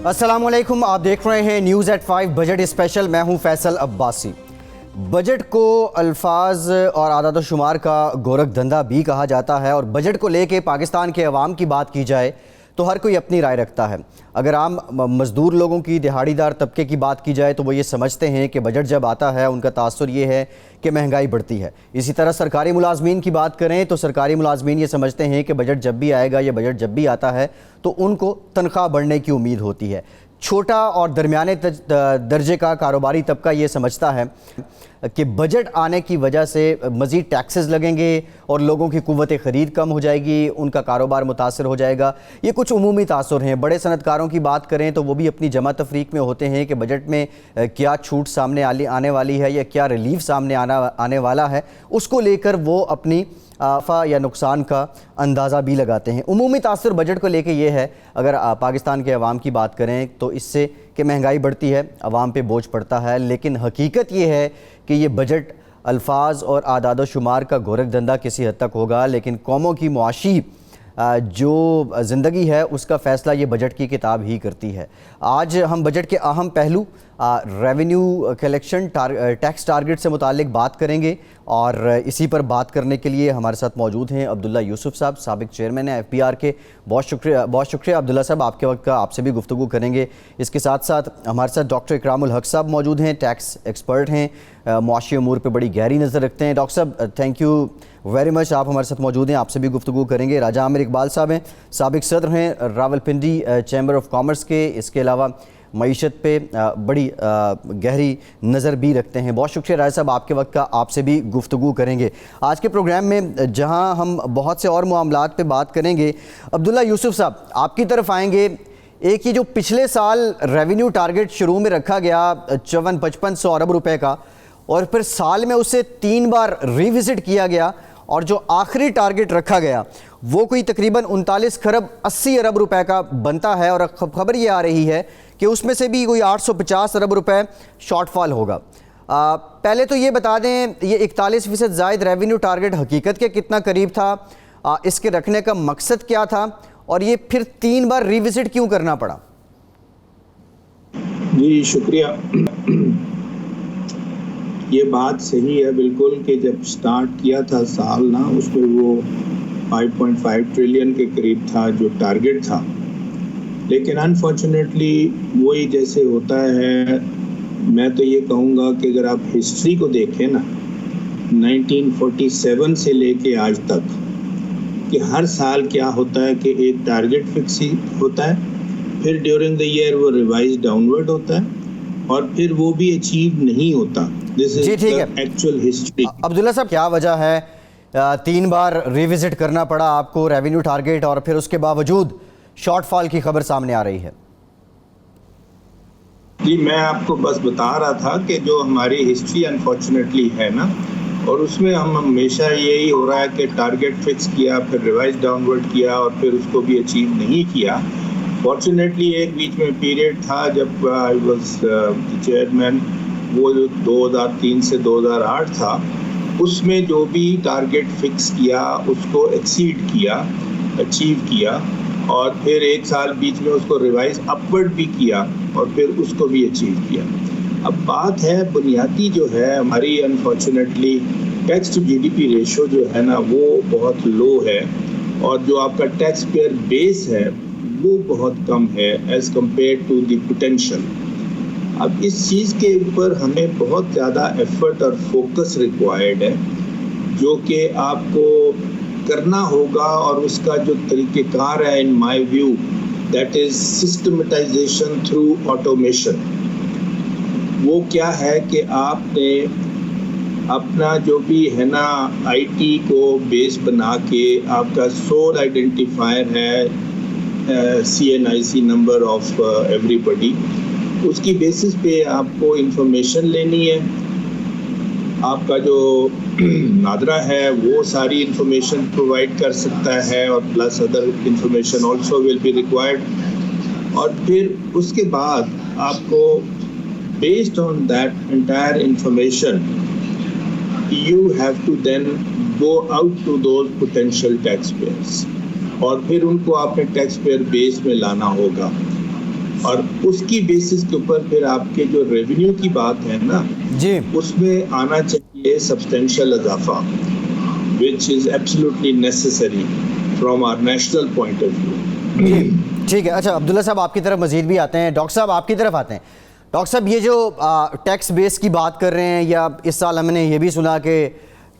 अस्सलामुअलैकुम, आप देख रहे हैं न्यूज़ एट 5 बजट स्पेशल। मैं हूं फैसल अब्बासी। बजट को अल्फाज और आदाद शुमार का गोरख धंधा भी कहा जाता है और बजट को लेके पाकिस्तान के अवाम की बात की जाए तो हर कोई अपनी राय रखता है। अगर आम मज़दूर लोगों की, दिहाड़ीदार तबके की बात की जाए तो वो ये समझते हैं कि बजट जब आता है उनका तासुर ये है कि महंगाई बढ़ती है। इसी तरह सरकारी मुलाजमीन की बात करें तो सरकारी मुलाजमीन ये समझते हैं कि बजट जब भी आएगा या बजट जब भी आता है तो उनको तनख्वाह बढ़ने की उम्मीद होती है। छोटा और दरमियाने दर्जे का कारोबारी तबका ये समझता है कि बजट आने की वजह से मज़ीद टैक्सेस लगेंगे और लोगों की कुव्वत ख़रीद कम हो जाएगी, उनका कारोबार मुतासर हो जाएगा। ये कुछ उमूमी तासुर हैं। बड़े सनतकारों की बात करें तो वो भी अपनी जमा तफरीक में होते हैं कि बजट में क्या छूट सामने आने वाली है या क्या रिलीफ सामने आने वाला है, उसको लेकर वो अपनी आफा या नुकसान का अंदाज़ा भी लगाते हैं। उमूमी तासुर बजट को लेके ये है, अगर पाकिस्तान के अवाम की बात करें तो इससे कि महंगाई बढ़ती है, अवाम पे बोझ पड़ता है। लेकिन हकीकत ये है कि ये बजट अल्फाज और आदाद शुमार का गोरख धंधा किसी हद तक होगा, लेकिन कौमों की मुआशी जो ज़िंदगी है उसका फ़ैसला ये बजट की किताब ही करती है। आज हम बजट के अहम पहलू रेवेन्यू कलेक्शन, टैक्स टारगेट से मुतालिक बात करेंगे और इसी पर बात करने के लिए हमारे साथ मौजूद हैं अब्दुल्ला यूसुफ साहब, साबिक चेयरमैन है FPR के। बहुत शुक्रिया अब्दुल्ला साहब, आपके वक्त का। आपसे भी गुफ्तगू करेंगे। इसके साथ साथ हमारे साथ डॉक्टर इकरामुल हक साहब मौजूद हैं, टैक्स एक्सपर्ट हैं, मुआशी अमूर पर बड़ी गहरी नज़र रखते हैं। डॉक्टर साहब, थैंक यू वेरी मच, आप हमारे साथ मौजूद हैं, आपसे भी गुफ्तगू करेंगे। राजा आमिर इकबाल साहब हैं, साबिक सदर हैं रावलपिंडी चैम्बर ऑफ कॉमर्स के। इसके अलावा मईशत पे बड़ी गहरी नज़र भी रखते हैं। बहुत शुक्रिया राजा साहब आपके वक्त का, आपसे भी गुफ्तगू करेंगे। आज के प्रोग्राम में जहां हम बहुत से और मामलात पे बात करेंगे, अब्दुल्ला यूसुफ साहब आपकी तरफ आएंगे। एक ये जो पिछले साल रेवेन्यू टारगेट शुरू में रखा गया 54-55 अरब रुपए का, और फिर साल में उसे 3 बार रिविज़िट किया गया, और जो आखिरी टारगेट रखा गया वो कोई तकरीबन 39 खरब 80 अरब रुपए का बनता है। और खबर ये आ रही है कि उसमें से भी कोई 850 अरब रुपए शॉर्टफॉल होगा। पहले तो ये बता दें, ये 41% ज़ायद रेवेन्यू टारगेट हकीकत के कितना करीब था, इसके रखने का मकसद क्या था, और ये फिर 3 बार रिविज़िट क्यों करना पड़ा? जी शुक्रिया। ये बात सही है बिल्कुल कि जब स्टार्ट किया था साल ना, उसमें वो 5.5 ट्रिलियन के करीब था जो टारगेट था। लेकिन अनफॉर्चुनेटली वही जैसे होता है, मैं तो ये कहूँगा कि अगर आप हिस्ट्री को देखें ना, 1947 से लेके आज तक कि हर साल क्या होता है कि एक टारगेट फिक्स ही होता है, फिर ड्यूरिंग द ईयर वो रिवाइज डाउनवर्ड होता है और फिर वो भी अचीव नहीं होता। This is the actual history. Abdullah साहब, क्या वजह है 3 बार रिविजिट करना पड़ा आपको रेवेन्यू टारगेट, और फिर उसके बावजूद शॉर्टफॉल की खबर सामने आ रही है? जी, मैं आपको बस बता रहा था कि जो हमारी हिस्ट्री अनफॉर्चुनेटली है ना, और उसमें हम हमेशा यही हो रहा है कि टारगेट फिक्स किया, फिर रिवाइज डाउनवर्ड किया और फिर उसको भी अचीव नहीं किया। फॉर्चुनेटली एक बीच में पीरियड था जब आई वाज चेयरमैन, वो 2003 से 2008 था, उसमें जो भी टारगेट फिक्स किया उसको एक्सीड किया, अचीव किया, और फिर एक साल बीच में उसको रिवाइज अपवर्ड भी किया और फिर उसको भी अचीव किया। अब बात है बुनियादी जो है हमारी, unfortunately tax to GDP ratio जो है ना वो बहुत लो है, और जो आपका टैक्स पेयर बेस है वो बहुत कम है as compare to the potential. अब इस चीज़ के ऊपर हमें बहुत ज़्यादा एफर्ट और फोकस रिक्वायर्ड है, जो कि आपको करना होगा, और उसका जो तरीक़ेकार है in my view that is सिस्टमेटाइजेशन through automation. वो क्या है कि आपने अपना जो भी है ना IT को बेस बना के, आपका सोल आइडेंटिफायर है CNIC नंबर ऑफ एवरीबडी, उसकी बेसिस पे आपको इंफॉर्मेशन लेनी है। आपका जो नादरा है वो सारी इंफॉर्मेशन प्रोवाइड कर सकता है, और plus other information also will be required. और फिर उसके बाद आपको based on that entire information you have to then go out to those potential tax payers, और फिर उनको आपने टैक्स पेयर बेस में लाना होगा। और उसकी बेसिस के ऊपर फिर आपके जो रेवेन्यू की बात है ना जी, उसमें आना चाहिए सब्सटेंशियल इजाफा which is absolutely necessary from our national point of view. जी, ठीक है। अच्छा अब्दुल्ला साहब आपकी तरफ मजीद भी आते हैं, डॉक्टर साहब आपकी तरफ आते हैं। डॉक्टर साहब ये जो टैक्स बेस की बात कर रहे हैं, या इस साल हमने ये भी सुना कि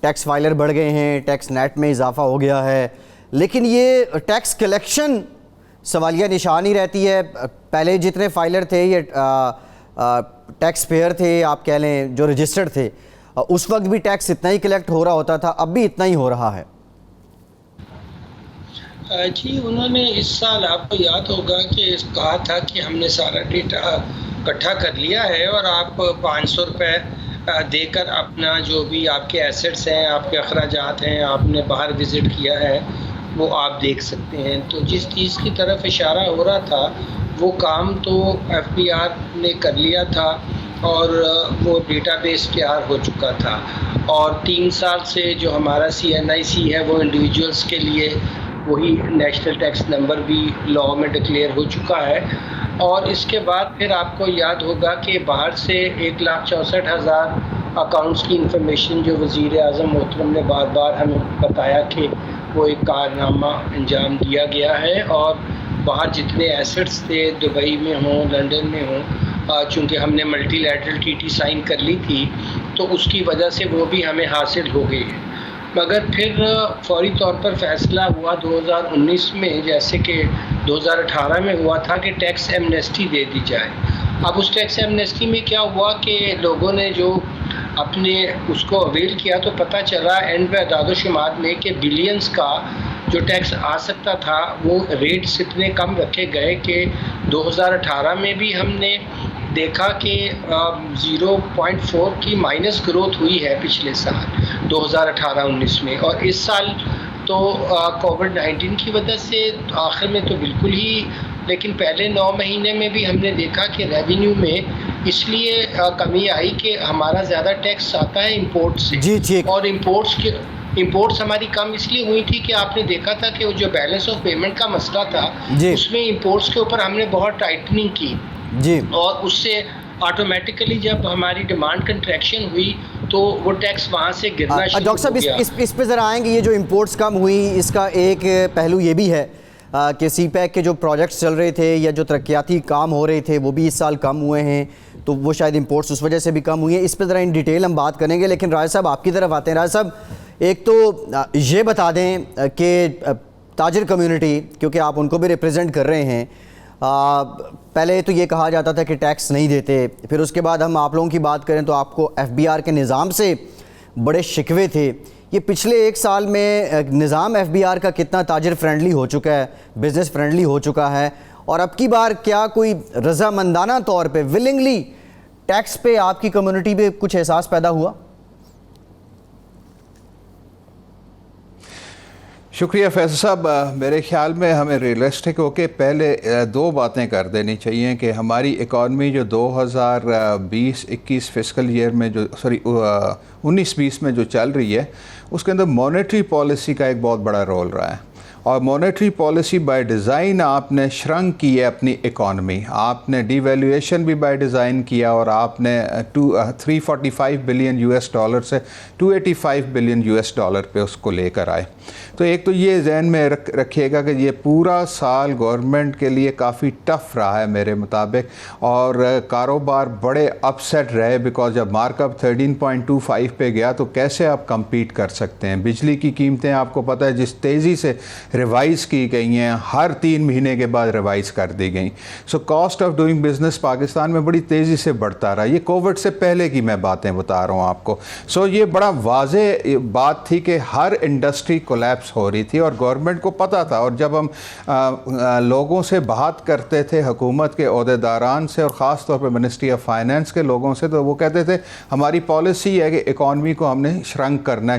टैक्स फाइलर बढ़ गए हैं, टैक्स नेट में इजाफा हो गया है, लेकिन ये टैक्स कलेक्शन सवालिया निशान ही रहती है। पहले जितने फाइलर थे ये टैक्स पेयर थे, आप कह लें जो रजिस्टर्ड थे, उस वक्त भी टैक्स इतना ही कलेक्ट हो रहा होता था, अब भी इतना ही हो रहा है। जी, उन्होंने इस साल आपको याद होगा कि कहा था कि हमने सारा डेटा इकट्ठा कर लिया है और आप 500 रुपये देकर अपना जो भी आपके एसेट्स हैं, आपके अखराजात हैं, आपने बाहर विज़िट किया है, वो आप देख सकते हैं। तो जिस चीज़ की तरफ इशारा हो रहा था वो काम तो FBR ने कर लिया था और वो डेटाबेस तैयार हो चुका था, और 3 साल से जो हमारा CNIC है वो इंडिविजुअल्स के लिए वही नेशनल टैक्स नंबर भी लॉ में डिक्लेयर हो चुका है। और इसके बाद फिर आपको याद होगा कि बाहर से 1,64,000 अकाउंट्स की इंफॉर्मेशन जो वज़ीर आज़म मोहतरम ने बार बार हमें बताया कि वो एक कारनामा अंजाम दिया गया है, और बाहर जितने एसेट्स थे दुबई में हों, लंदन में हों, चूँकि हमने मल्टीलैटरल TT साइन कर ली थी तो उसकी वजह से वो भी हमें हासिल हो गई है। मगर फिर फौरी तौर पर फ़ैसला हुआ 2019 में, जैसे कि 2018 में हुआ था, कि टैक्स एमनेस्टी दे दी जाए। अब उस टैक्स एमनेस्टी में क्या हुआ कि लोगों ने जो अपने उसको अवेल किया तो पता चला एंड में अदाद-ओ-शुमार में कि बिलियंस का जो टैक्स आ सकता था वो रेट्स इतने कम रखे गए कि 2018 में भी हमने देखा कि 0.4 की माइनस ग्रोथ हुई है पिछले साल 2018-19 में, और इस साल तो कोविड-19 की वजह से आखिर में तो बिल्कुल ही, लेकिन पहले 9 महीने में भी हमने देखा कि रेवेन्यू में इसलिए कमी आई कि हमारा ज़्यादा टैक्स आता है इंपोर्ट से। जी, और इंपोर्ट्स हमारी कम इसलिए हुई थी कि आपने देखा था कि वो जो बैलेंस ऑफ पेमेंट का मसला था उसमें इंपोर्ट्स के ऊपर हमने बहुत टाइटनिंग की जी, और उससे ऑटोमेटिकली जब हमारी डिमांड कंट्रैक्शन हुई तो वो टैक्स वहाँ से गिरना शुरू डॉक्टर साहब इस पे ज़रा आएंगे। ये जो इंपोर्ट्स कम हुई इसका एक पहलू ये भी है कि CPEC के जो प्रोजेक्ट्स चल रहे थे या जो तरक्याती काम हो रहे थे वो भी इस साल कम हुए हैं, तो वो शायद इंपोर्ट्स उस वजह से भी कम हुई है। इस पर ज़रा इन डिटेल हम बात करेंगे, लेकिन राज साहब आपकी तरफ आते हैं। राज साहब, एक तो ये बता दें कि ताजिर कम्युनिटी, क्योंकि आप उनको भी रिप्रेजेंट कर रहे हैं, पहले तो ये कहा जाता था कि टैक्स नहीं देते, फिर उसके बाद हम आप लोगों की बात करें तो आपको FBR के निज़ाम से बड़े शिकवे थे। ये पिछले 1 साल में निज़ाम FBR का कितना ताजिर फ्रेंडली हो चुका है, बिज़नेस फ्रेंडली हो चुका है, और अब की बार क्या कोई रज़ामंदाना तौर पे विलिंगली टैक्स पे आपकी कम्युनिटी पे कुछ एहसास पैदा हुआ? शुक्रिया फैसल साहब। मेरे ख्याल में हमें रियलिस्टिक होकर पहले 2 बातें कर देनी चाहिए कि हमारी इकॉनमी जो 2020-21 फिस्कल ईयर में जो 19-20 में जो चल रही है उसके अंदर मॉनेटरी पॉलिसी का एक बहुत बड़ा रोल रहा है, और मॉनेटरी पॉलिसी बाय डिज़ाइन आपने श्रंक की है अपनी इकॉनमी, आपने डिवैल्यूएशन भी बाय डिज़ाइन किया और आपने 345 बिलियन US डॉलर से 285 बिलियन US डॉलर पे उसको लेकर आए। तो एक तो ये जहन में रखिएगा कि ये पूरा साल गवर्नमेंट के लिए काफ़ी टफ़ रहा है मेरे मुताबिक, और कारोबार बड़े अपसेट रहे, बिकॉज जब मार्कअप 13.25 पे गया तो कैसे आप कम्पीट कर सकते हैं। बिजली की कीमतें आपको पता है जिस तेज़ी से रिवाइज़ की गई हैं, हर 3 महीने के बाद रिवाइज़ कर दी गई। So cost of doing business Pakistan में बड़ी तेज़ी से बढ़ता रहा। ये कोविड से पहले की मैं बातें बता रहा हूँ आपको। सो ये बड़ा वाज़े बात थी कि हर इंडस्ट्री कोलैप्स हो रही थी और गवर्नमेंट को पता था। और जब हम लोगों से बात करते थे, हुकूमत के ओहदेदारान से और ख़ास तौर पर मिनिस्ट्री ऑफ फाइनेंस के लोगों से, तो वो कहते थे हमारी पॉलिसी है कि इकॉनमी को हमने श्रिंक करना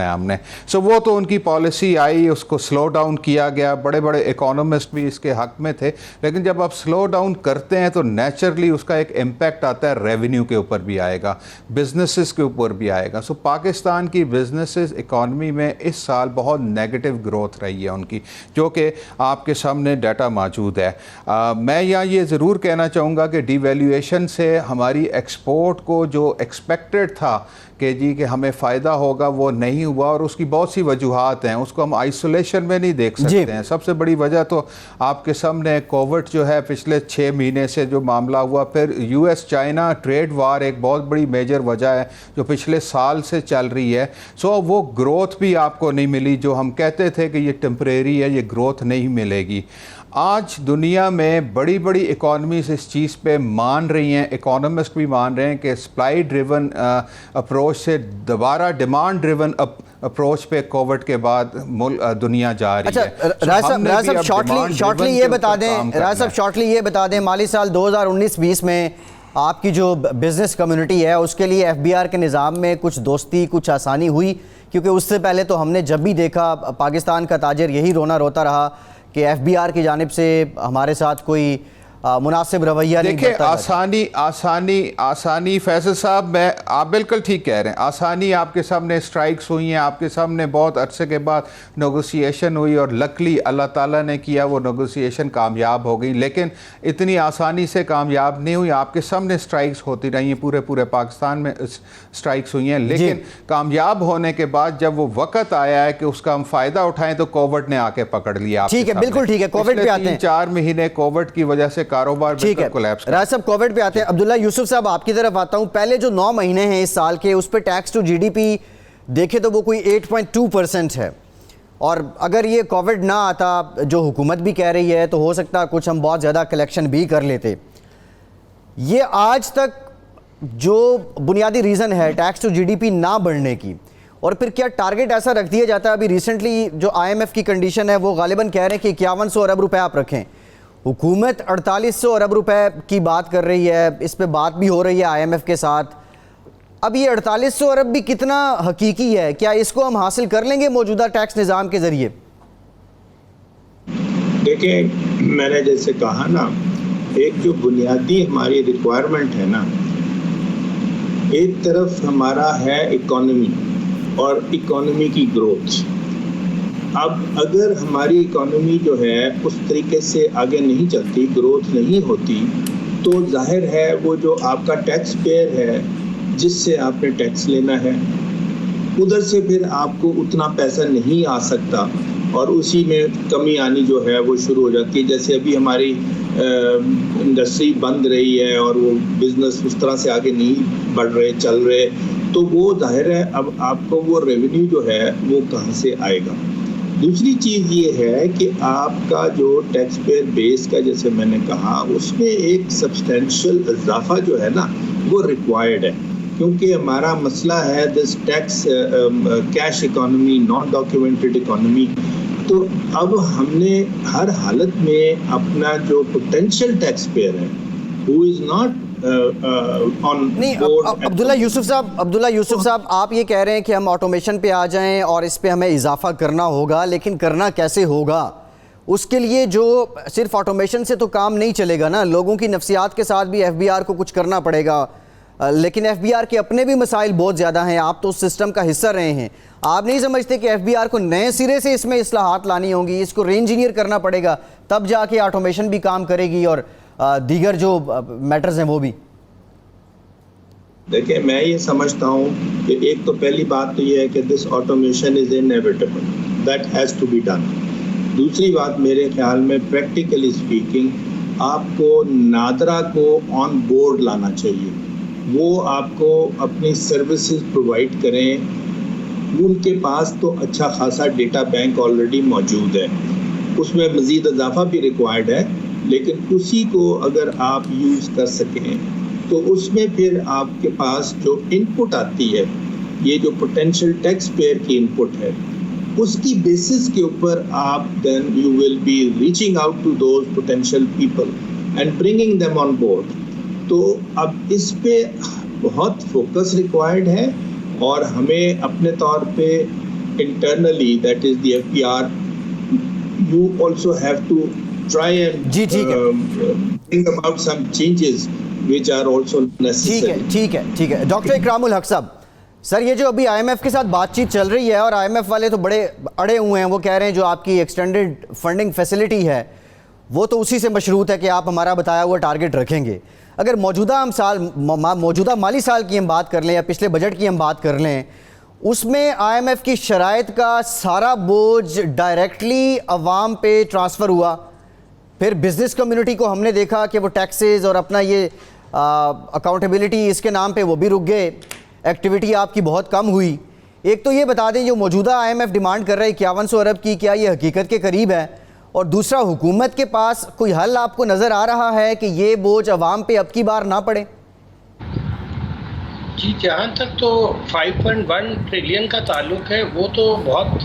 है हमने। सो वो तो उनकी पॉलिसी आई, उसको स्लो स्लो डाउन किया गया, बड़े बड़े इकोनॉमिस्ट भी इसके हक में थे, लेकिन जब आप स्लो डाउन करते हैं तो नेचुरली उसका एक इम्पैक्ट आता है, रेवेन्यू के ऊपर भी आएगा, बिजनेसेस के ऊपर भी आएगा। सो पाकिस्तान की बिजनेसेस इकॉनमी में इस साल बहुत नेगेटिव ग्रोथ रही है उनकी, जो कि आपके सामने डाटा मौजूद है। मैं यहाँ ये ज़रूर कहना चाहूँगा कि डिवैल्यूएशन से हमारी एक्सपोर्ट को जो एक्सपेक्टेड था कि जी कि हमें फ़ायदा होगा, वो नहीं हुआ, और उसकी बहुत सी वजूहात हैं, उसको हम आइसोलेशन में नहीं देख सकते हैं। सबसे बड़ी वजह तो आपके सामने कोविड जो है, पिछले 6 महीने से जो मामला हुआ, फिर US चाइना ट्रेड वार एक बहुत बड़ी मेजर वजह है जो पिछले साल से चल रही है। सो वो ग्रोथ भी आपको नहीं मिली, जो हम कहते थे कि ये टेम्परेरी है, ये ग्रोथ नहीं मिलेगी। आज दुनिया में बड़ी बड़ी इकॉनमीज इस चीज़ पे मान रही हैं, इकोनॉमिस्ट भी मान रहे हैं कि सप्लाई ड्रिवन अप्रोच से दोबारा डिमांड ड्रिवन अप्रोच पे कोविड के बाद दुनिया जा रही है। राज साहब शॉर्टली ये बता दें, माली साल 2019-20 में आपकी जो बिज़नेस कम्युनिटी है उसके लिए FBR के निज़ाम में कुछ दोस्ती, कुछ आसानी हुई? क्योंकि उससे पहले तो हमने जब भी देखा पाकिस्तान का ताजिर यही रोना रोता रहा कि FBR की जानिब से हमारे साथ कोई मुनासिब रवैया नहीं। देखिए, आसानी फैसल साहब, आप बिल्कुल ठीक कह रहे हैं। आसानी आपके सामने स्ट्राइक्स हुई हैं, आपके सामने बहुत अरसे के बाद नेगोशिएशन हुई, और लकली अल्लाह ताला ने किया, वो नेगोशिएशन कामयाब हो गई, लेकिन इतनी आसानी से कामयाब नहीं हुई। आपके सामने स्ट्राइक्स होती रही हैं, पूरे पाकिस्तान में स्ट्राइक्स हुई हैं, लेकिन कामयाब होने के बाद जब वो वक्त आया है कि उसका हम फ़ायदा उठाएं तो कोविड ने आके पकड़ लिया। ठीक है, बिल्कुल ठीक है। कोविड पे आते हैं। 4 महीने कोविड की वजह से कारोबार ठीक है। राज साहब, कोविड पे आते हैं। अब्दुल्ला यूसुफ साहब, आपकी तरफ आता हूं। पहले जो 9 महीने हैं इस साल के, उस पे टैक्स टू GDP देखे तो वो कोई 8.2% है, और अगर ये कोविड ना आता, जो हुकूमत भी कह रही है, तो हो सकता है कुछ हम बहुत ज़्यादा कलेक्शन भी कर लेते। ये आज तक जो बुनियादी रीज़न है टैक्स टू GDP ना बढ़ने की, और फिर क्या टारगेट ऐसा रख दिया जाता है? अभी रिसेंटली जो IMF की कंडीशन है वो गालिबन कह रहे हैं कि 5100 अरब रुपए आप रखें, हुकूमत 4800 अरब रुपए की बात कर रही है, इस पे बात भी हो रही है IMF के साथ। अब ये 4800 अरब भी कितना हकीकी है? क्या इसको हम हासिल कर लेंगे मौजूदा टैक्स निज़ाम के ज़रिए? देखिए, मैंने जैसे कहा ना, एक जो बुनियादी हमारी रिक्वायरमेंट है ना, एक तरफ हमारा है इकोनॉमी और इकोनॉमी की ग्रोथ। अब अगर हमारी इकोनॉमी जो है उस तरीके से आगे नहीं चलती, ग्रोथ नहीं होती, तो जाहिर है वो जो आपका टैक्स पेयर है जिससे आपने टैक्स लेना है, उधर से फिर आपको उतना पैसा नहीं आ सकता, और उसी में कमी आनी जो है वो शुरू हो जाती है। जैसे अभी हमारी इंडस्ट्री बंद रही है और वो बिज़नेस उस तरह से आगे नहीं बढ़ रहे, चल रहे, तो वो जाहिर है अब आपको वो रेवेन्यू जो है वो कहाँ से आएगा। दूसरी चीज़ ये है कि आपका जो टैक्स पेयर बेस का, जैसे मैंने कहा, उसमें एक सब्सटेंशियल इजाफा जो है ना वो रिक्वायर्ड है, क्योंकि हमारा मसला है this tax cash economy, non documented economy. तो अब हमने हर हालत में अपना जो पोटेंशियल टैक्स पेयर है who is not Abdullah Yusuf साहब, आप ये कह रहे हैं कि हम ऑटोमेशन पे आ जाएं और इस पे हमें इजाफा करना होगा, लेकिन करना कैसे होगा? उसके लिए जो सिर्फ ऑटोमेशन से तो काम नहीं चलेगा ना, लोगों की नफ्सियात के साथ भी FBR को कुछ करना पड़ेगा। लेकिन FBR के अपने भी मसाइल बहुत ज़्यादा हैं, आप तो उस सिस्टम का हिस्सा रहे हैं। आप नहीं समझते कि FBR को नए सिरे से इसमें इस्लाहात लानी होंगी, इसको री-इंजीनियर करना पड़ेगा, तब जाके ऑटोमेशन भी काम करेगी और दीगर जो मैटर्स हैं वो भी? देखिए, मैं ये समझता हूँ कि एक तो पहली बात तो ये है कि this automation is inevitable, that has to be done. दूसरी बात, मेरे ख्याल में प्रैक्टिकली स्पीकिंग, आपको नादरा को ऑन बोर्ड लाना चाहिए, वो आपको अपनी सर्विसेज प्रोवाइड करें। उनके पास तो अच्छा खासा डेटा बैंक ऑलरेडी मौजूद है, उसमें मज़ीद इजाफा भी रिक्वायर्ड है, लेकिन उसी को अगर आप यूज़ कर सकें तो उसमें फिर आपके पास जो इनपुट आती है, ये जो पोटेंशियल टैक्स पेयर की इनपुट है, उसकी बेसिस के ऊपर आप then you will be reaching out to those potential people and bringing them on board. तो अब इस पे बहुत फोकस रिक्वायर्ड है, और हमें अपने तौर पे internally, that is the FBR, you also have to try and जी, ठीक है। bring about some changes which are also necessary. ठीक है डॉक्टर इकरामुल हक साहब, सर ये जो अभी आईएमएफ के साथ बातचीत चल रही है और आईएमएफ वाले तो बड़े अड़े हुए हैं, वो कह रहे हैं जो आपकी एक्सटेंडेड फंडिंग फैसिलिटी है वो तो उसी से मशरूत है कि आप हमारा बताया हुआ टारगेट रखेंगे। अगर मौजूदा माली साल की हम बात कर लें या पिछले बजट की हम बात कर लें, उसमें आईएमएफ की शराइत का सारा बोझ डायरेक्टली अवाम पे ट्रांसफ़र हुआ। फिर बिज़नेस कम्युनिटी को हमने देखा कि वो टैक्सेस और अपना ये अकाउंटेबिलिटी इसके नाम पे वो भी रुक गए, एक्टिविटी आपकी बहुत कम हुई। एक तो ये बता दें जो मौजूदा आईएमएफ डिमांड कर रहा है 5100 अरब की, क्या ये हकीकत के करीब है? और दूसरा, हुकूमत के पास कोई हल आपको नज़र आ रहा है कि ये बोझ अवाम पे अब की बार ना पड़े? जी, जहाँ तक तो 5.1 ट्रिलियन का ताल्लुक है वो तो बहुत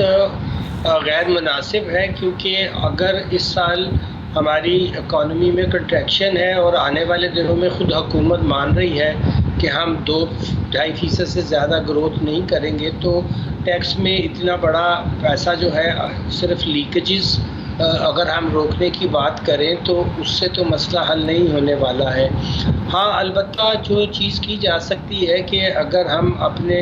गैर मुनासिब है, क्योंकि अगर इस साल हमारी इकॉनमी में कंट्रैक्शन है और आने वाले दिनों में ख़ुद हुकूमत मान रही है कि हम 2-2.5% से ज़्यादा ग्रोथ नहीं करेंगे, तो टैक्स में इतना बड़ा पैसा जो है सिर्फ लीकेजेस अगर हम रोकने की बात करें तो उससे तो मसला हल नहीं होने वाला है। हाँ, अलबत्ता जो चीज़ की जा सकती है कि अगर हम अपने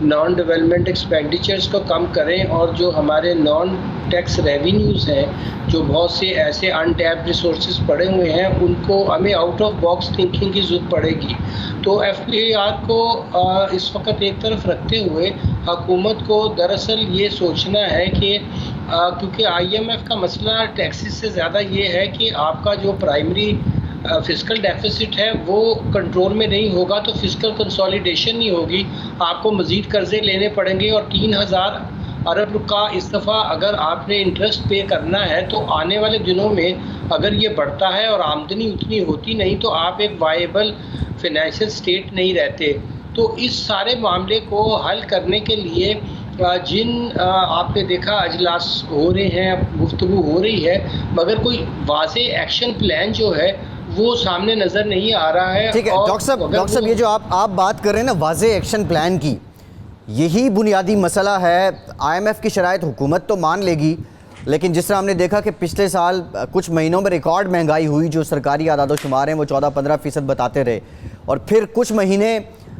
नॉन डेवलपमेंट एक्सपेंडिचर्स को कम करें और जो हमारे नॉन टैक्स रेवेन्यूज़ हैं, जो बहुत से ऐसे अनटैप्ड रिसोर्सेज पड़े हुए हैं, उनको हमें आउट ऑफ बॉक्स थिंकिंग की ज़रूरत पड़ेगी। तो FPAR को इस वक्त एक तरफ रखते हुए हुकूमत को दरअसल ये सोचना है कि क्योंकि IMF का मसला टैक्सेस से ज़्यादा ये है कि आपका जो प्राइमरी फिस्कल डेफिसिट है वो कंट्रोल में नहीं होगा तो फिस्कल कंसोलिडेशन नहीं होगी, आपको मज़ीद कर्ज़े लेने पड़ेंगे और 3000 अरब का इस दफ़ा अगर आपने इंटरेस्ट पे करना है तो आने वाले दिनों में अगर ये बढ़ता है और आमदनी उतनी होती नहीं तो आप एक वाइबल फिनेंशियल स्टेट नहीं रहते। तो इस सारे मामले को हल करने के लिए जिन आपने देखा अजलास हो रहे हैं, गुफ्तगू हो रही है, मगर कोई वाज़े एक्शन प्लान जो है वो सामने नज़र नहीं आ रहा है। ठीक है डॉक्टर साहब, ये जो आप बात कर रहे हैं ना वाज़े एक्शन प्लान की, यही बुनियादी मसला है। IMF की शराइत हुकूमत तो मान लेगी, लेकिन जिस तरह हमने देखा कि पिछले साल कुछ महीनों में रिकॉर्ड महंगाई हुई, जो सरकारी आदाद-ओ-शुमार हैं वो 14-15% बताते रहे, और फिर कुछ महीने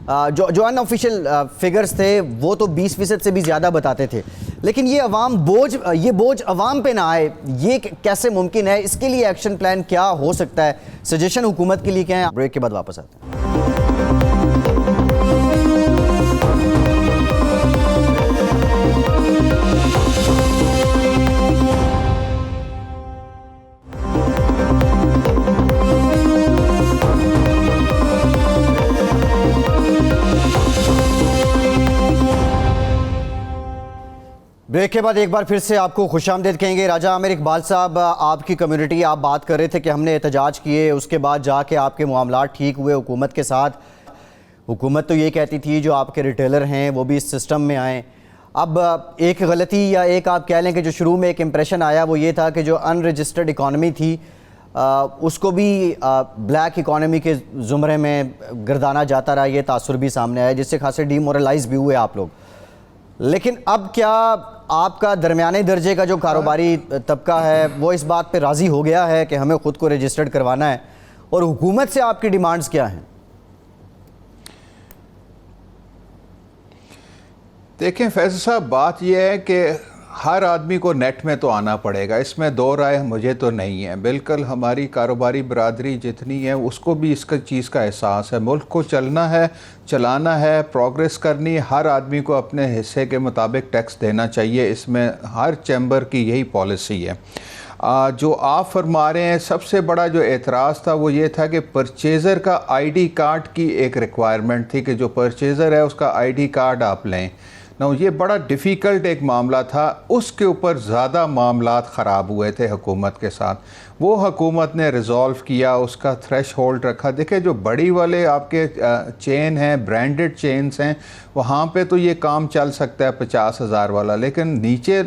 जो अनऑफिशियल फिगर्स थे वो तो 20% से भी ज़्यादा बताते थे। लेकिन ये बोझ अवाम पे ना आए, ये कैसे मुमकिन है? इसके लिए एक्शन प्लान क्या हो सकता है? सजेशन हुकूमत के लिए क्या है? ब्रेक के बाद वापस आते हैं। ब्रेक के बाद एक बार फिर से आपको खुशामदीद कहेंगे। राजा आमिर इकबाल साहब, आपकी कम्युनिटी, आप बात कर रहे थे कि हमने एहतजाज किए, उसके बाद जाके आपके मामलात ठीक हुए हुकूमत के साथ। हुकूमत तो ये कहती थी जो आपके रिटेलर हैं वो भी इस सिस्टम में आएँ। अब एक गलती या एक आप कह लें कि जो शुरू में एक इम्प्रेशन आया वो ये था कि जो अनरजिस्टर्ड इकॉनमी थी उसको भी ब्लैक इकॉनमी के ज़ुमरे में गर्दाना जाता रहा, ये तासुर भी सामने आया, जिससे खासे डीमोरलाइज भी हुए आप लोग। लेकिन अब क्या आपका दरमियाने दर्जे का जो कारोबारी तबका है वो इस बात पे राज़ी हो गया है कि हमें ख़ुद को रजिस्टर्ड करवाना है, और हुकूमत से आपकी डिमांड्स क्या हैं? देखें फैज़ल साहब, बात यह है कि हर आदमी को नेट में तो आना पड़ेगा, इसमें दो राय मुझे तो नहीं है। बिल्कुल हमारी कारोबारी बरादरी जितनी है उसको भी इसका चीज़ का एहसास है। मुल्क को चलना है, चलाना है, प्रोग्रेस करनी है, हर आदमी को अपने हिस्से के मुताबिक टैक्स देना चाहिए। इसमें हर चैम्बर की यही पॉलिसी है। जो आप फरमा रहे हैं, सबसे बड़ा जो एतराज़ था वो ये था कि परचेज़र का ID कार्ड की एक रिक्वायरमेंट थी कि जो परचेज़र है उसका ID कार्ड आप लें ना। ये बड़ा डिफ़िकल्ट एक मामला था, उसके ऊपर ज़्यादा मामलात ख़राब हुए थे हुकूमत के साथ। वो हुकूमत ने रिजॉल्व किया, उसका थ्रेश होल्ड रखा। देखिए जो बड़ी वाले आपके चेन हैं, ब्रांडेड चेन्स हैं, वहाँ पे तो ये काम चल सकता है 50,000 वाला, लेकिन नीचे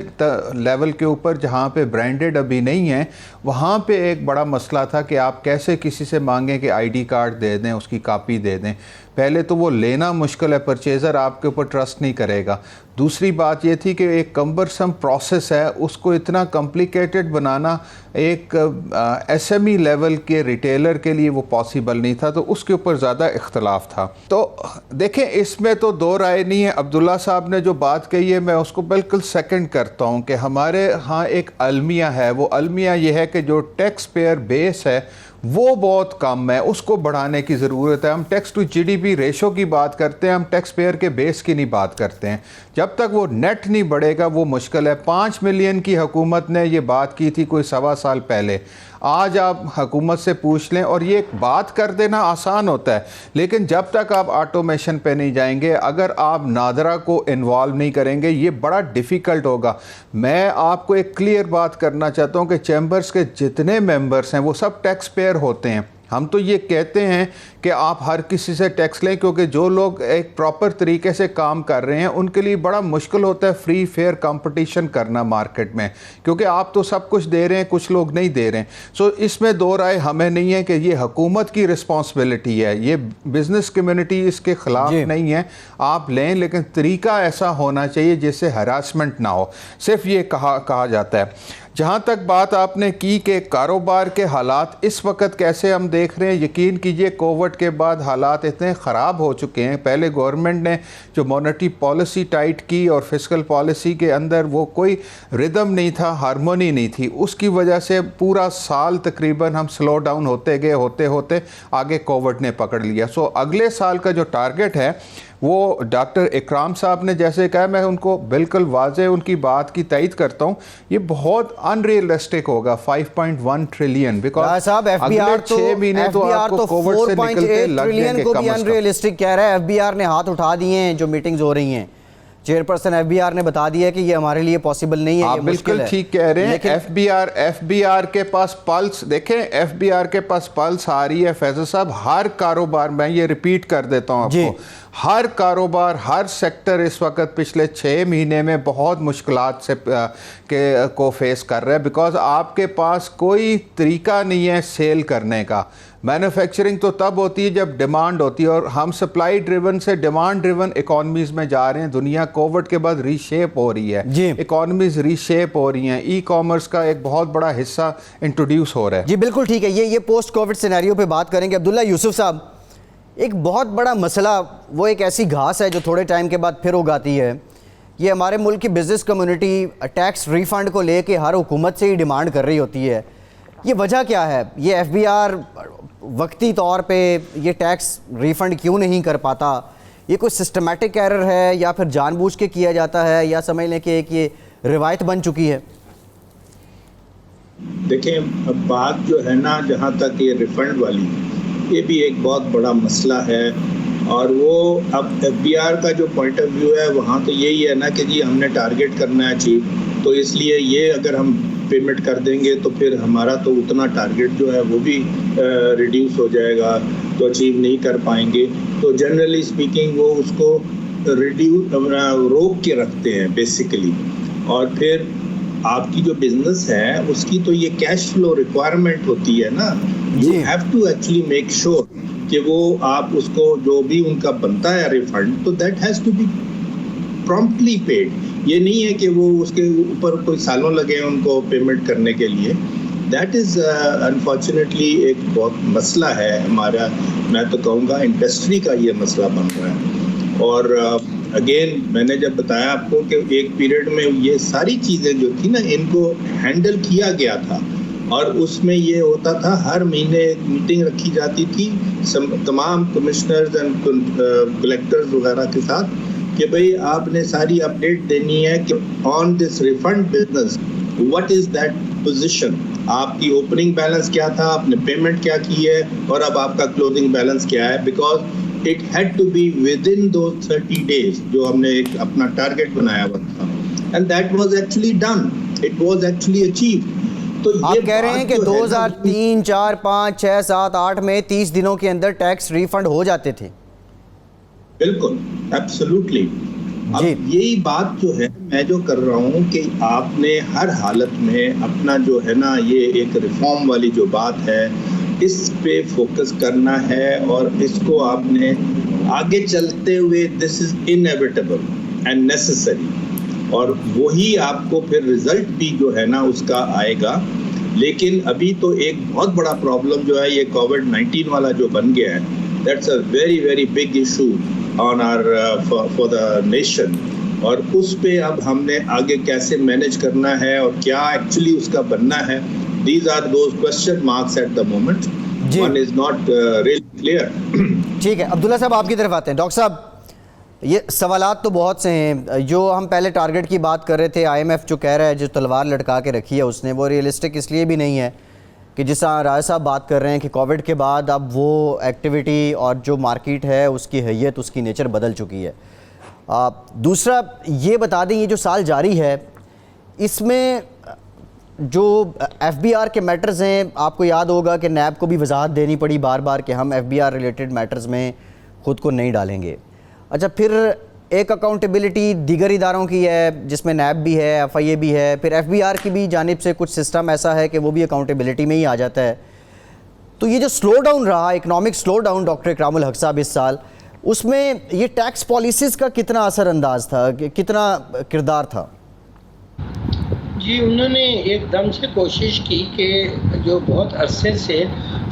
लेवल के ऊपर जहाँ पे ब्रांडेड अभी नहीं है, वहाँ पे एक बड़ा मसला था कि आप कैसे किसी से मांगें कि आईडी कार्ड दे दें, उसकी कापी दे दें। पहले तो वो लेना मुश्किल है, परचेज़र आपके ऊपर ट्रस्ट नहीं करेगा। दूसरी बात ये थी कि एक कम्बरसम प्रोसेस है, उसको इतना कॉम्प्लिकेटेड बनाना एक एसएमई लेवल के रिटेलर के लिए वो पॉसिबल नहीं था, तो उसके ऊपर ज़्यादा इख्तलाफ था। तो देखें इसमें तो दो राय नहीं है। अब्दुल्ला साहब ने जो बात कही है मैं उसको बिल्कुल सेकंड करता हूँ कि हमारे यहाँ एक अलमिया है। वो अलमिया ये है कि जो टैक्स पेयर बेस है वो बहुत कम है, उसको बढ़ाने की ज़रूरत है। हम टैक्स टू जीडीपी रेशो की बात करते हैं, हम टैक्स पेयर के बेस की नहीं बात करते हैं। जब तक वो नेट नहीं बढ़ेगा वो मुश्किल है। 5 मिलियन की हुकूमत ने ये बात की थी कोई 1.25 साल पहले। आज आप हुकूमत से पूछ लें, और ये बात कर देना आसान होता है, लेकिन जब तक आप ऑटोमेशन पे नहीं जाएंगे, अगर आप नादरा को इन्वॉल्व नहीं करेंगे, ये बड़ा डिफ़िकल्ट होगा। मैं आपको एक क्लियर बात करना चाहता हूँ कि चैम्बर्स के जितने मेंबर्स हैं वो सब टैक्स पेयर होते हैं। हम तो ये कहते हैं कि आप हर किसी से टैक्स लें, क्योंकि जो लोग एक प्रॉपर तरीके से काम कर रहे हैं उनके लिए बड़ा मुश्किल होता है फ्री फेयर कंपटीशन करना मार्केट में, क्योंकि आप तो सब कुछ दे रहे हैं, कुछ लोग नहीं दे रहे हैं। सो इसमें दो राय हमें नहीं है कि ये हुकूमत की रिस्पॉन्सिबिलिटी है, ये बिज़नेस कम्युनिटी इसके ख़िलाफ़ नहीं है। आप लें, लेकिन तरीका ऐसा होना चाहिए जिससे हरासमेंट ना हो। सिर्फ ये कहा जाता है। जहाँ तक बात आपने की कि कारोबार के हालात इस वक्त कैसे हम देख रहे हैं, यकीन कीजिए कोविड के बाद हालात इतने ख़राब हो चुके हैं। पहले गवर्नमेंट ने जो मॉनेटरी पॉलिसी टाइट की और फिस्कल पॉलिसी के अंदर वो कोई रिदम नहीं था, हारमोनी नहीं थी, उसकी वजह से पूरा साल तकरीबन हम स्लो डाउन होते गए, होते होते आगे कोविड ने पकड़ लिया। सो अगले साल का जो टारगेट है वो डॉक्टर इकराम साहब ने जैसे कहा, मैं उनको बिल्कुल वाज़े उनकी बात की तायद करता हूँ, ये बहुत अनरियलिस्टिक होगा 5.1 ट्रिलियन। बिकॉज साहब एफबीआर तो 6 महीने तो आपको कोविड से निकलते लग ट्रिलियन को भी अनरियलिस्टिक कह रहा है। एफबीआर ने हाथ उठा दिए हैं, जो मीटिंग्स हो रही हैं चेयरपर्सन एफबीआर ने बता दिया कि ये हमारे लिए पॉसिबल नहीं है। आप बिल्कुल ठीक कह रहे हैं। एफबीआर के पास पल्स, देखें एफबीआर के पास पल्स आ रही है फैजल साहब। हर कारोबार, मैं ये रिपीट कर देता हूं आपको, हर कारोबार, हर सेक्टर इस वक्त पिछले 6 महीने में बहुत मुश्किलात से को फेस कर रहा है, बिकॉज आपके पास कोई तरीका नहीं है सेल करने का। मैन्युफैक्चरिंग तो तब होती है जब डिमांड होती है, और हम सप्लाई ड्रिवन से डिमांड ड्रिवन इकोनॉमीज में जा रहे हैं। दुनिया कोविड के बाद रीशेप हो रही है, इकोनॉमीज रीशेप हो रही हैं, ई कॉमर्स का एक बहुत बड़ा हिस्सा इंट्रोड्यूस हो रहा है। जी बिल्कुल ठीक है। ये पोस्ट कोविड सिनेरियो पे बात करेंगे। अब्दुल्ला यूसुफ साहब, एक बहुत बड़ा मसला, वो एक ऐसी घास है जो थोड़े टाइम के बाद फिर उगाती है। ये हमारे मुल्क की बिजनेस कम्युनिटी टैक्स रिफंड को लेके हर हुकूमत से ही डिमांड कर रही होती है। ये वजह क्या है? ये एफबीआर वक्ती तौर पे ये टैक्स रिफंड क्यों नहीं कर पाता? ये कोई सिस्टमेटिक एरर है या फिर जानबूझ के किया जाता है, या समझ लें कि एक ये रिवायत बन चुकी है? देखें, अब बात जो है ना, जहाँ तक ये रिफंड वाली, ये भी एक बहुत बड़ा मसला है। और वो अब एफबीआर का जो पॉइंट ऑफ व्यू है वहाँ तो यही है ना कि जी हमने टारगेट करना है अचीव, तो इसलिए ये अगर हम पेमेंट कर देंगे तो फिर हमारा तो उतना टारगेट जो है वो भी रिड्यूस हो जाएगा, तो अचीव नहीं कर पाएंगे। तो जनरली स्पीकिंग वो उसको रोक के रखते हैं बेसिकली। और फिर आपकी जो बिजनेस है उसकी तो ये कैश फ्लो रिक्वायरमेंट होती है ना, you have to actually make sure कि वो आप उसको जो भी उनका बनता है रिफंड, तो that has to be promptly paid. ये नहीं है कि वो उसके ऊपर कोई सालों लगे उनको पेमेंट करने के लिए। दैट इज़ अनफॉर्चुनेटली एक बहुत मसला है हमारा, मैं तो कहूँगा इंडस्ट्री का ये मसला बन रहा है। और अगेन मैंने जब बताया आपको कि एक पीरियड में ये सारी चीज़ें जो थी ना, इनको हैंडल किया गया था, और उसमें ये होता था हर महीने एक मीटिंग रखी जाती थी तमाम कमिश्नर्स एंड कलेक्टर्स वगैरह के साथ कि भाई आपने सारी अपडेट देनी है कि on this refund business what is that position, आपकी ओपनिंग बैलेंस क्या था, आपने पेमेंट क्या की है, और अब आपका क्लोजिंग बैलेंस क्या है। Because it had to be within दो 30 डेज जो हमने एक अपना टारगेट बनाया हुआ था, and that was actually done, it was actually achieved. तो आप ये कह रहे हैं बात कि जो है ना, 2003, 4, 5, 6, 7, 8 में 30 दिनों के अंदर टैक्स रिफंड हो जाते थे। बिल्कुल, एब्सोल्युटली। अब जी। यही बात जो है मैं जो कर रहा हूँ कि आपने हर हालत में अपना जो है ना, ये एक रिफॉर्म वाली जो बात है, इस पे फोकस करना है और इसको आपने आगे चलते हुए, this is inevitable and necessary, और वही आपको फिर रिजल्ट भी जो है ना उसका आएगा। लेकिन अभी तो एक बहुत बड़ा प्रॉब्लम जो है ये कोविड-19 वाला जो बन गया है, that's a very very big issue on hour for the nation, और उस पे अब हमने आगे कैसे मैनेज करना है और क्या एक्चुअली उसका बनना है, these are those question marks at the moment, one is not really clear. ठीक है, अब्दुल्ला साहब आपकी तरफ आते हैं। डॉक्टर साहब, ये सवालात तो बहुत से हैं। जो हम पहले टारगेट की बात कर रहे थे, IMF जो कह रहा है, जो तलवार लटका के रखी है उसने, वो रियलिस्टिक इसलिए भी नहीं है कि जिस राय साहब बात कर रहे हैं कि कोविड के बाद अब वो एक्टिविटी और जो मार्केट है उसकी हैयत, उसकी नेचर बदल चुकी है। दूसरा ये बता दें, ये जो साल जारी है इसमें जो FBR के मैटर्स हैं, आपको याद होगा कि नैब को भी वजाहत देनी पड़ी बार बार कि हम FBR रिलेटेड मैटर्स में ख़ुद को नहीं डालेंगे। अच्छा, फिर एक अकाउंटेबिलिटी दीगर इदारों की है जिसमें नैब भी है, FIA भी है, फिर FBR की भी जानिब से कुछ सिस्टम ऐसा है कि वो भी अकाउंटेबिलिटी में ही आ जाता है। तो ये जो स्लो डाउन रहा, economic slow down doctor Ikramul हक साहब इस साल, उसमें ये टैक्स पॉलिसीज़ का कितना असरअंदाज था, कितना किरदार था? जी, उन्होंने एकदम से कोशिश की कि जो बहुत अरसे से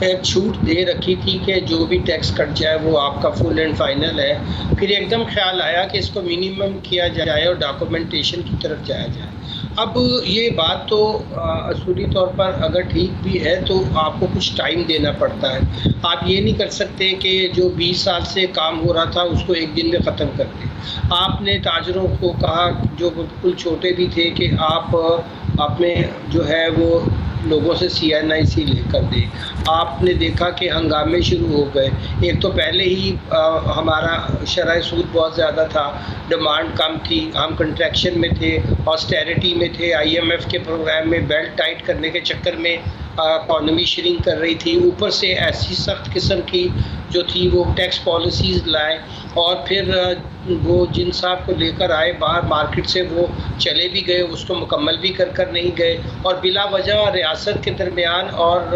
एक छूट दे रखी थी कि जो भी टैक्स कट जाए वो आपका फुल एंड फाइनल है, फिर एकदम ख्याल आया कि इसको मिनिमम किया जाए और डॉक्यूमेंटेशन की तरफ जाया जाए। अब ये बात तो असूली तौर पर अगर ठीक भी है तो आपको कुछ टाइम देना पड़ता है। आप ये नहीं कर सकते कि जो 20 साल से काम हो रहा था उसको एक दिन में ख़त्म कर दें। आपने ताजरों को कहा, जो बिल्कुल छोटे भी थे, कि आप अपने जो है वो लोगों से CNIC लेकर दें। आपने देखा कि हंगामे शुरू हो गए। एक तो पहले ही हमारा शरह सूद बहुत ज़्यादा था, डिमांड कम थी, हम कंट्रैक्शन में थे, ऑस्टेरिटी में थे, IMF के प्रोग्राम में बेल्ट टाइट करने के चक्कर में इकॉनमी श्रिंक कर रही थी। ऊपर से ऐसी सख्त किस्म की जो थी वो टैक्स पॉलिसीज़ लाए, और फिर वो जिन साहब को लेकर आए बाहर मार्केट से, वो चले भी गए, उसको मुकम्मल भी कर नहीं गए, और बिला वजह रियासत के दरमियान और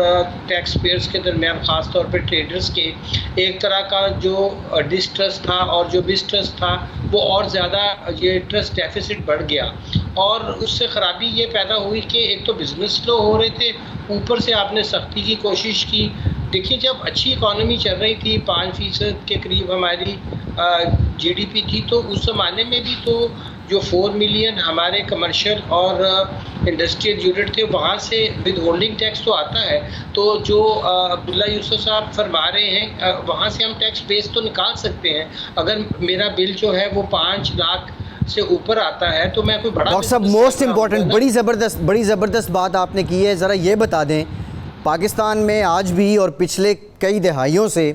टैक्स पेयर्स के दरमियान, ख़ास तौर पे ट्रेडर्स के, एक तरह का जो डिस्ट्रस्ट था और जो मिसट्रस्ट था वो और ज़्यादा, ये ट्रस्ट डेफिसिट बढ़ गया। और उससे ख़राबी ये पैदा हुई कि एक तो बिज़नेस स्लो हो रहे थे, ऊपर से आपने सख्ती की कोशिश की। देखिए, जब अच्छी इकॉनमी चल रही थी, 5% के करीब हमारी GDP थी, तो उस ज़माने में भी तो जो 4 मिलियन हमारे कमर्शियल और इंडस्ट्रियल यूनिट थे, वहाँ से विद होल्डिंग टैक्स तो आता है। तो जो अब्दुल्ला यूसुफ साहब फरमा रहे हैं, वहाँ से हम टैक्स बेस तो निकाल सकते हैं। अगर मेरा बिल जो है वो 5 लाख से ऊपर आता है तो मैं कोई बड़ा, डॉक्टर साहब मोस्ट इम्पॉर्टेंट, बड़ी ज़बरदस्त बात आपने की है। ज़रा ये बता दें, पाकिस्तान में आज भी और पिछले कई दहाइयों से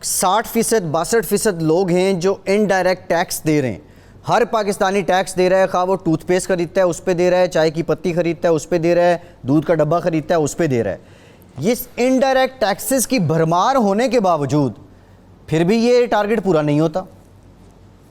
60%, 62% लोग हैं जो इनडायरेक्ट टैक्स दे रहे हैं। हर पाकिस्तानी टैक्स दे रहा है, खा वो टूथपेस्ट खरीदता है उस पे दे रहा है, चाय की पत्ती खरीदता है उस पे दे रहा है, दूध का डब्बा खरीदता है उस पे दे रहा है। ये इनडायरेक्ट टैक्सेस की भरमार होने के बावजूद फिर भी ये टारगेट पूरा नहीं होता।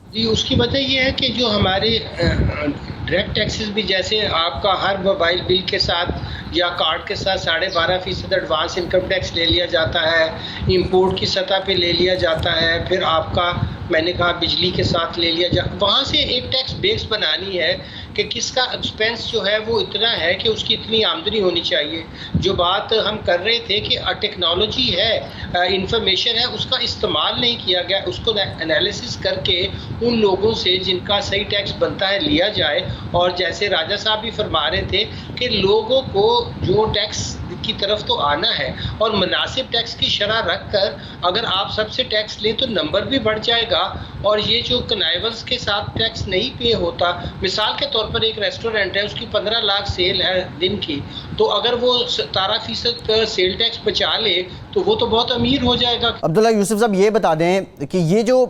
जी, उसकी वजह ये है कि जो हमारे डायरेक्ट टैक्सेस भी, जैसे आपका हर मोबाइल बिल के साथ या कार्ड के साथ 12.5% एडवांस इनकम टैक्स ले लिया जाता है, इंपोर्ट की सतह पे ले लिया जाता है, फिर आपका, मैंने कहा, बिजली के साथ ले लिया वहाँ से एक टैक्स बेस बनानी है कि किसका एक्सपेंस जो है वो इतना है कि उसकी इतनी आमदनी होनी चाहिए। जो बात हम कर रहे थे कि टेक्नोलॉजी है, इंफॉर्मेशन है, उसका इस्तेमाल नहीं किया गया, उसको एनालिसिस करके उन लोगों से जिनका सही टैक्स बनता है लिया जाए। और जैसे राजा साहब भी फरमा रहे थे कि लोगों को जो टैक्स की तरफ तो आना है, और मुनासिब टैक्स की शरह रख कर अगर आप सबसे टैक्स लें तो नंबर भी बढ़ जाएगा, और ये जो कनाइवल्स के साथ टैक्स नहीं पे होता। मिसाल के तौर पर एक रेस्टोरेंट है, उसकी 15 लाख सेल है दिन की, तो अगर वो 17% सेल टैक्स बचा ले तो वो तो बहुत अमीर हो जाएगा। अब्दुल्ला यूसुफ साहब, ये बता दें कि ये जो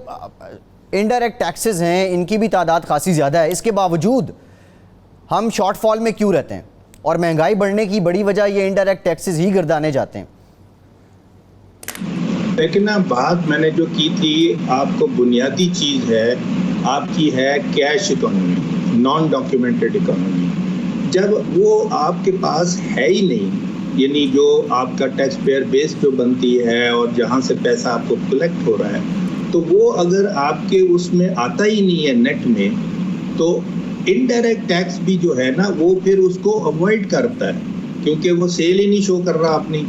इनडायरेक्ट टैक्सेस हैं इनकी भी तादाद खासी ज़्यादा है, इसके बावजूद हम शॉर्टफॉल में क्यों रहते हैं? और महंगाई बढ़ने की बड़ी वजह ये इनडायरेक्ट टैक्सेस ही गर्दाने जाते हैं। लेकिन ना बात मैंने जो की थी, आपको बुनियादी चीज़ है आपकी है cash economy, non documented economy. जब वो आपके पास है ही नहीं, यानी जो आपका टैक्स पेयर बेस जो बनती है और जहाँ से पैसा आपको कलेक्ट हो रहा है, तो वो अगर आपके उसमें आता ही नहीं है नेट में, तो इनडायरेक्ट टैक्स भी जो है ना वो फिर उसको अवॉइड करता है, क्योंकि वो सेल ही नहीं शो कर रहा अपनी।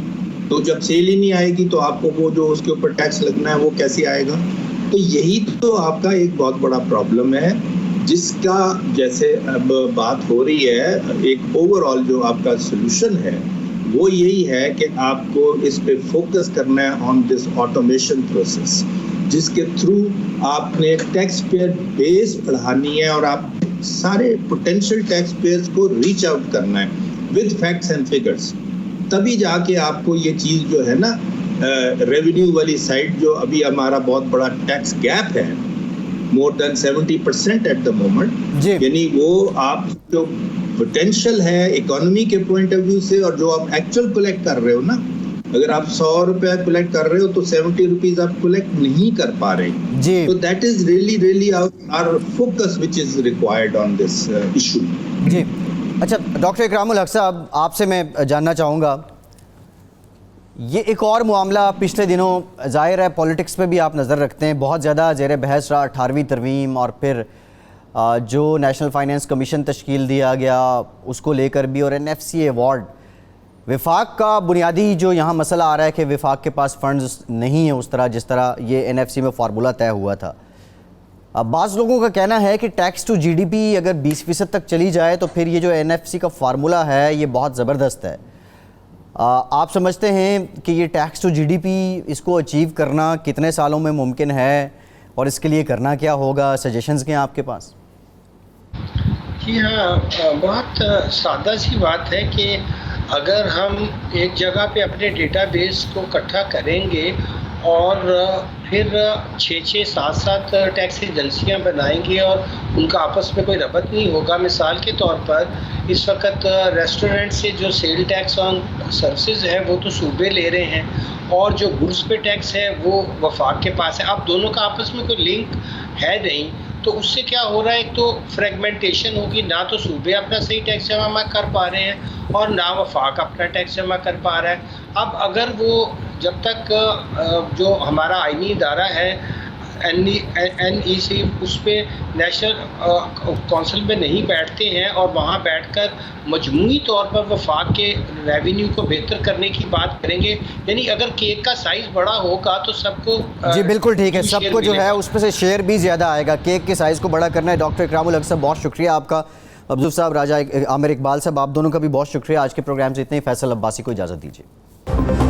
तो जब सेल ही नहीं आएगी तो आपको वो जो उसके ऊपर टैक्स लगना है वो कैसे आएगा? तो यही तो आपका एक बहुत बड़ा प्रॉब्लम है, जिसका जैसे अब बात हो रही है, एक ओवरऑल जो आपका सोल्यूशन है वो यही है कि आपको इस पे फोकस करना है ऑन दिस ऑटोमेशन प्रोसेस, जिसके थ्रू आपने टैक्स पेयर बेस बढ़ानी है और आप सारे पोटेंशियल टैक्स पेयर्स को रीच आउट करना है विद फैक्ट्स एंड फिगर्स। तभी जाके आपको ये चीज़ जो है ना रेवेन्यू वाली साइड, जो अभी हमारा बहुत बड़ा टैक्स गैप है, more than 70% eight the moment, यानी वो आप जो पोटेंशियल है इकोनॉमी के पॉइंट ऑफ व्यू से और जो आप एक्चुअल कलेक्ट कर रहे हो ना, अगर आप 100 रुपया कलेक्ट कर रहे हो तो 70 रुपीज आप कलेक्ट नहीं कर पा रहे जी। तो that is really our focus which is required on this issue जी। अच्छा डॉक्टर इकरामुल हक साहब, आपसे मैं जानना चाहूँगा, ये एक और मामला पिछले दिनों ज़ाहिर है पॉलिटिक्स पे भी आप नज़र रखते हैं, बहुत ज़्यादा ज़ेर बहस रहा 18वीं तरमीम और फिर जो नेशनल फाइनेंस कमीशन तश्कील दिया गया उसको लेकर भी, और NFC अवार्ड। विफाक का बुनियादी जो यहाँ मसला आ रहा है कि विफाक के पास फंड्स नहीं है उस तरह जिस तरह ये NFC में फार्मूला तय हुआ था। अब बाज़ लोगों का कहना है कि टैक्स टू GDP अगर 20% तक चली जाए तो फिर ये जो NFC का फार्मूला है ये बहुत ज़बरदस्त है। आप समझते हैं कि ये टैक्स टू GDP इसको अचीव करना कितने सालों में मुमकिन है और इसके लिए करना क्या होगा? सजेशंस क्या हैं आपके पास? जी हाँ, बहुत सादा सी बात है कि अगर हम एक जगह पे अपने डेटाबेस को इकट्ठा करेंगे और फिर 6-6, 7-7 टैक्स एजेंसियाँ बनाएंगे और उनका आपस में कोई रबत नहीं होगा। मिसाल के तौर पर इस वक्त रेस्टोरेंट से जो सेल टैक्स ऑन सर्विसेज है वो तो सूबे ले रहे हैं और जो गुड्स पे टैक्स है वो वफाक के पास है। अब दोनों का आपस में कोई लिंक है नहीं, तो उससे क्या हो रहा है, एक तो फ्रेगमेंटेशन होगी, ना तो सूबे अपना सही टैक्स जमा कर पा रहे हैं और ना वफाक अपना टैक्स जमा कर पा रहा है। अब अगर वो जब तक जो हमारा आईनी इदारा है NEC उस पर नेशनल कौंसिल में नहीं बैठते हैं और वहाँ बैठकर मजमूई तौर पर वफाक के रेवेन्यू को बेहतर करने की बात करेंगे, यानी अगर केक का साइज़ बड़ा होगा तो सबको जी बिल्कुल ठीक है, सबको जो है उसमें से शेयर भी ज़्यादा आएगा। केक के साइज़ को बड़ा करना है। डॉक्टर इकरामुल हक साहब बहुत शुक्रिया आपका, अब्दुल साहब, राजा आमिर इकबाल साहब, आप दोनों का भी बहुत शुक्रिया। आज के प्रोग्राम से इतने ही। फैसल अब्बासी को इजाज़त दीजिए।